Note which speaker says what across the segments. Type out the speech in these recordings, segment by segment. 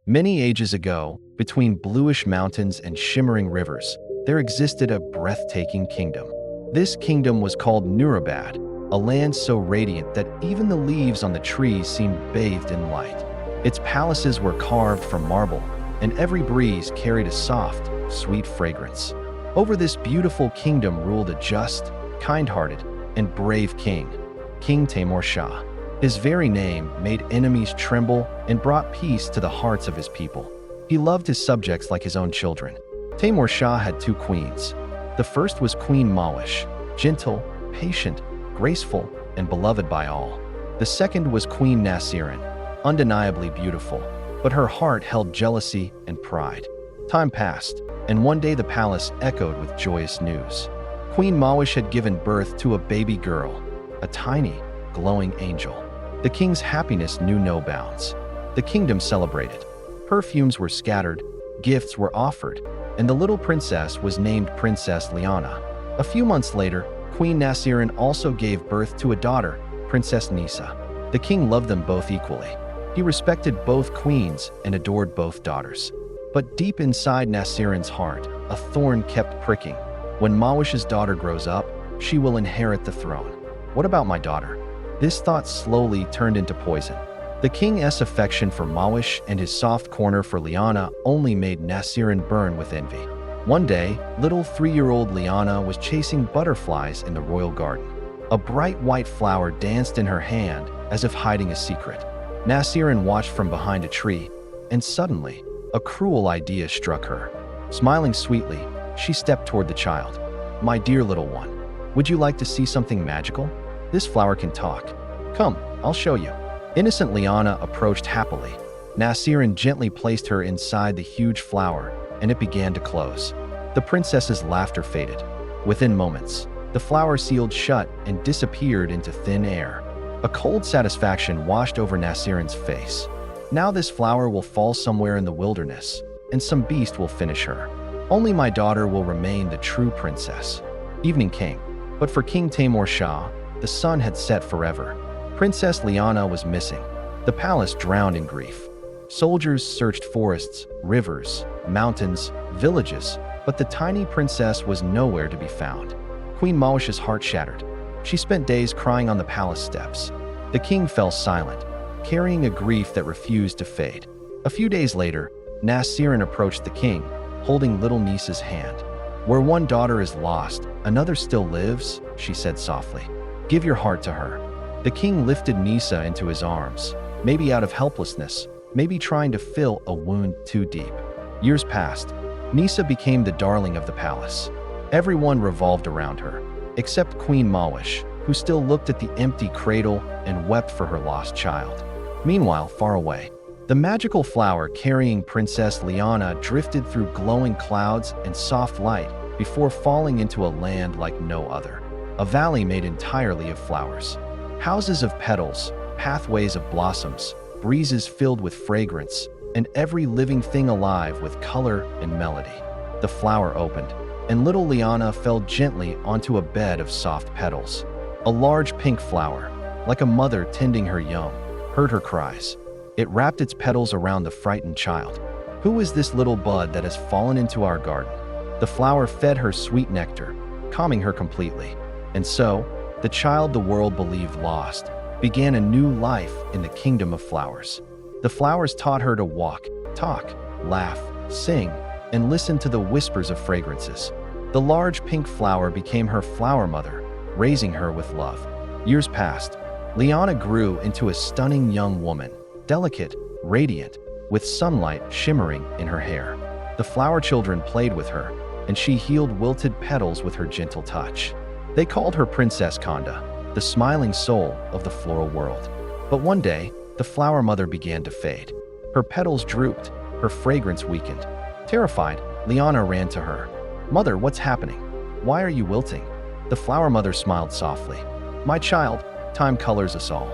Speaker 1: Many ages ago, between bluish mountains and shimmering rivers, there existed a breathtaking kingdom. This kingdom was called Nurabad, a land so radiant that even the leaves on the trees seemed bathed in light. Its palaces were carved from marble, and every breeze carried a soft, sweet fragrance. Over this beautiful kingdom ruled a just, kind-hearted, and brave king, King Taimur Shah. His very name made enemies tremble and brought peace to the hearts of his people. He loved his subjects like his own children. Taimur Shah had two queens. The first was Queen Mawish, gentle, patient, graceful, and beloved by all. The second was Queen Nasirin, undeniably beautiful, but her heart held jealousy and pride. Time passed, and one day the palace echoed with joyous news. Queen Mawish had given birth to a baby girl, a tiny, glowing angel. The king's happiness knew no bounds. The kingdom celebrated. Perfumes were scattered, gifts were offered, and the little princess was named Princess Liana. A few months later, Queen Nasirin also gave birth to a daughter, Princess Nisa. The king loved them both equally. He respected both queens and adored both daughters. But deep inside Nasirin's heart, a thorn kept pricking. When Mawish's daughter grows up, she will inherit the throne. What about my daughter? This thought slowly turned into poison. The king's affection for Mawish and his soft corner for Liana only made Nasirin burn with envy. One day, little 3-year-old Liana was chasing butterflies in the royal garden. A bright white flower danced in her hand as if hiding a secret. Nasirin watched from behind a tree, and suddenly, a cruel idea struck her. Smiling sweetly, she stepped toward the child. "My dear little one, would you like to see something magical? This flower can talk. Come, I'll show you." Innocent Liana approached happily. Nasirin gently placed her inside the huge flower, and it began to close. The princess's laughter faded. Within moments, the flower sealed shut and disappeared into thin air. A cold satisfaction washed over Nasirin's face. Now this flower will fall somewhere in the wilderness, and some beast will finish her. Only my daughter will remain the true princess. Evening came, but for King Taimur Shah, the sun had set forever. Princess Liana was missing. The palace drowned in grief. Soldiers searched forests, rivers, mountains, villages, but the tiny princess was nowhere to be found. Queen Mawish's heart shattered. She spent days crying on the palace steps. The king fell silent, carrying a grief that refused to fade. A few days later, Nasirin approached the king, holding little Nisa's hand. "Where one daughter is lost, another still lives," she said softly. "Give your heart to her." The king lifted Nisa into his arms, maybe out of helplessness, maybe trying to fill a wound too deep. Years passed. Nisa became the darling of the palace. Everyone revolved around her, except Queen Mawish, who still looked at the empty cradle and wept for her lost child. Meanwhile, far away, the magical flower carrying Princess Liana drifted through glowing clouds and soft light before falling into a land like no other. A valley made entirely of flowers. Houses of petals, pathways of blossoms, breezes filled with fragrance, and every living thing alive with color and melody. The flower opened, and little Liana fell gently onto a bed of soft petals. A large pink flower, like a mother tending her young, heard her cries. It wrapped its petals around the frightened child. "Who is this little bud that has fallen into our garden?" The flower fed her sweet nectar, calming her completely. And so, the child the world believed lost began a new life in the kingdom of flowers. The flowers taught her to walk, talk, laugh, sing, and listen to the whispers of fragrances. The large pink flower became her flower mother, raising her with love. Years passed. Liana grew into a stunning young woman, delicate, radiant, with sunlight shimmering in her hair. The flower children played with her, and she healed wilted petals with her gentle touch. They called her Princess Khanda, the smiling soul of the floral world. But one day, the flower mother began to fade. Her petals drooped, her fragrance weakened. Terrified, Liana ran to her. "Mother, what's happening? Why are you wilting?" The flower mother smiled softly. "My child, time colors us all.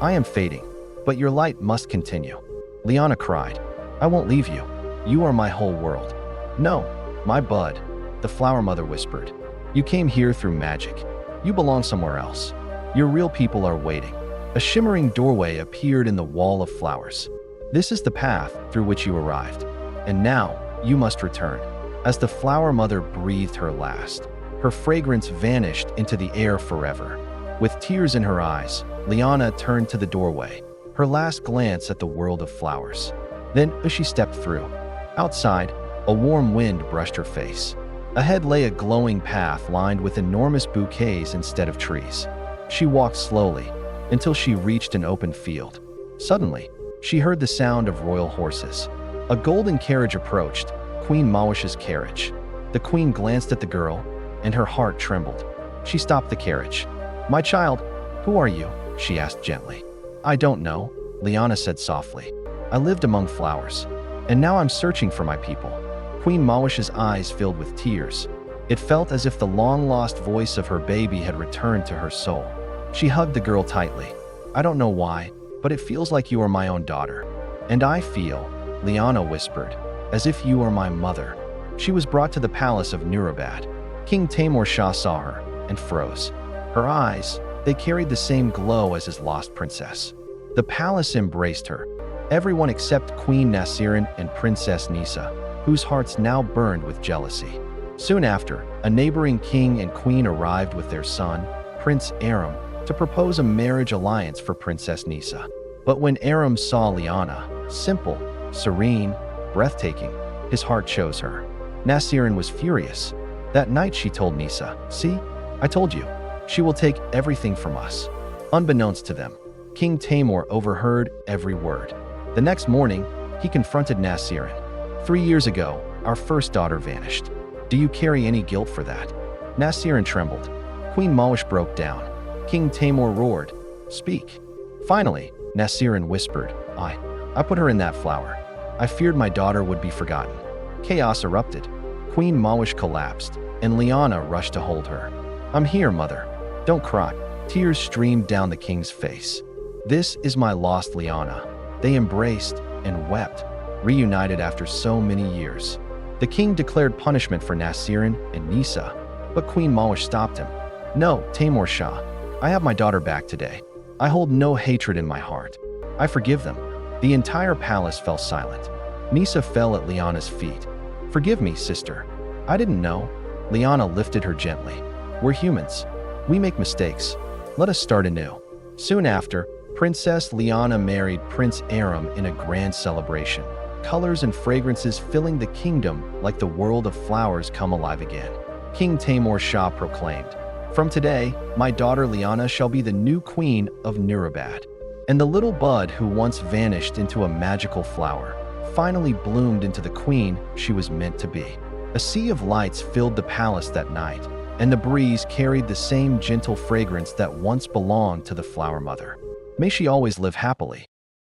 Speaker 1: I am fading, but your light must continue." Liana cried, "I won't leave you. You are my whole world." "No, my bud," the flower mother whispered. "You came here through magic. You belong somewhere else. Your real people are waiting." A shimmering doorway appeared in the wall of flowers. This is the path through which you arrived, and now you must return." As the flower mother breathed her last, her fragrance vanished into the air forever. With tears in her eyes, Liana turned to the doorway, her last glance at the world of flowers. Then she stepped through. Outside, a warm wind brushed her face. Ahead lay a glowing path lined with enormous bouquets instead of trees. She walked slowly until she reached an open field. Suddenly, she heard the sound of royal horses. A golden carriage approached, Queen Mawish's carriage. The queen glanced at the girl, and her heart trembled. She stopped the carriage. "My child, who are you?" she asked gently. "I don't know," Liana said softly. "I lived among flowers, and now I'm searching for my people." Queen Mawish's eyes filled with tears. It felt as if the long-lost voice of her baby had returned to her soul. She hugged the girl tightly. "I don't know why, but it feels like you are my own daughter." "And I feel," Liana whispered, "as if you are my mother." She was brought to the palace of Nurabad. King Taimur Shah saw her and froze. Her eyes, they carried the same glow as his lost princess. The palace embraced her, everyone except Queen Nasirin and Princess Nisa, whose hearts now burned with jealousy. Soon after, a neighboring king and queen arrived with their son, Prince Aram, to propose a marriage alliance for Princess Nisa. But when Aram saw Liana, simple, serene, breathtaking, his heart chose her. Nasirin was furious. That night she told Nisa, "See, I told you, she will take everything from us." Unbeknownst to them, King Taimur overheard every word. The next morning, he confronted Nasirin. "3 years ago, our first daughter vanished. Do you carry any guilt for that?" Nasirin trembled. Queen Mawish broke down. King Taimur roared, "Speak." Finally, Nasirin whispered, I put her in that flower. I feared my daughter would be forgotten." Chaos erupted. Queen Mawish collapsed, and Liana rushed to hold her. "I'm here, mother. Don't cry." Tears streamed down the king's face. "This is my lost Liana." They embraced and wept, reunited after so many years. The king declared punishment for Nasirin and Nisa, but Queen Mawish stopped him. "No, Taimur Shah, I have my daughter back today. I hold no hatred in my heart. I forgive them." The entire palace fell silent. Nisa fell at Liana's feet. "Forgive me, sister. I didn't know." Liana lifted her gently. "We're humans. We make mistakes. Let us start anew." Soon after, Princess Liana married Prince Aram in a grand celebration. Colors and fragrances filling the kingdom like the world of flowers come alive again. King Taimur Shah proclaimed, "From today, my daughter Liana shall be the new queen of Nurabad." And the little bud who once vanished into a magical flower finally bloomed into the queen she was meant to be. A sea of lights filled the palace that night, and the breeze carried the same gentle fragrance that once belonged to the flower mother. May she always live happily.